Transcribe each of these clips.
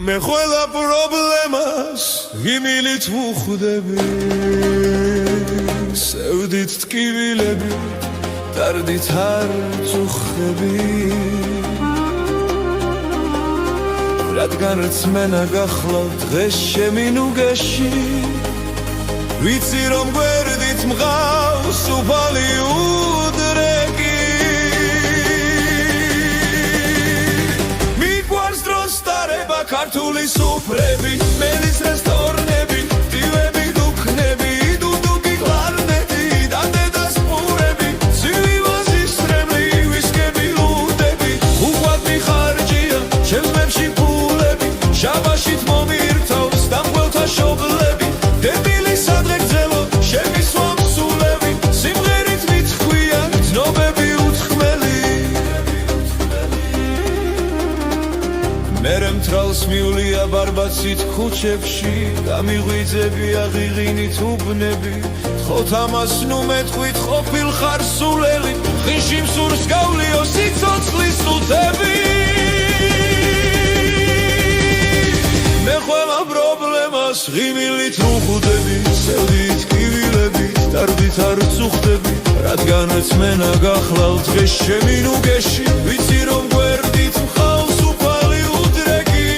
მე ყველა პრობლემას იმილით ვუხვდები სევდით ტკივილები დარდით არ წუხები რადგან რწმენა გახლავთ დღეს ჩემი ნუგეში ვიცი რომ გვერდით მღავს უფალი უდრეკი მიყვარს დროს დარება ქართული სუფრები მელის რესტორნები ტივები დუქნები დუდუკი კლარნეტი და დედას პურები ცივი ვაზისრემლი ვისკები ლუდები უყვად მიხარჯია ჩემსმებში ფულები შაბაშით მომირთავს დამღველთა შობლები დებილი სადღეგრძელო შემისვა მსულები სიმღერით მითხვია ცნობები უთხმელი მერე მთრალს მივლია ბარბაცით ქუჩებში გამიღვიძები აღიღინით უბნები თხოთ ამას ნუ მეტყვით ყოფილ ხარ სულელი ხიში მსურს გავლიო სიცოცხლის სუთები მე ყველა პრობლემას ღიმილით ვუხვდები სევდით ტკივილებით დარდით არ წუხდები რადგან რწმენა გახლავთ დღეს ჩემი ნუგეში ვიცი რომ გვერდით მყავს უფალი უდრეკი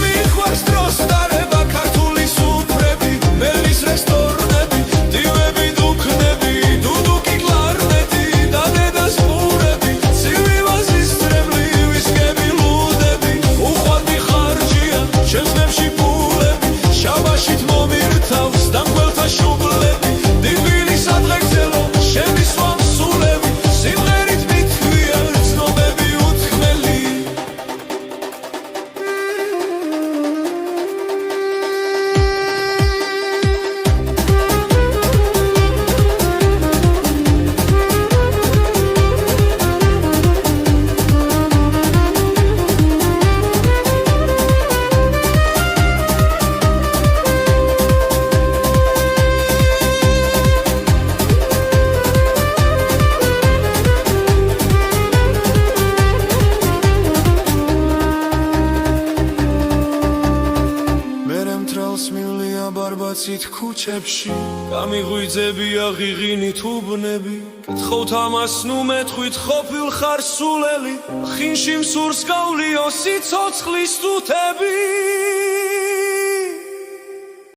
მიყვარს დროს დარება ქართული სუფრები მელის რესტორნები ტივები დუქნები დუდუკი კლარნეტი და დედას პურები ცივი ვაზისრემლი ვისკები ჩემსმებში ფულები შაბაშით მომირთავს დამღველთა შუბლები დილბილი სადღეგრძელო შემისვა მსულები სიმღერით მითხვია ცნობები უთხმელი ბარბაცით ქუჩებში გამიღვიძები აღიღინით უბნები კითხავთ ამას ნუ მეტყვით ყოფილ ხარ სულელი ხინში მსურს გავლიო სიცოცხლის თუთები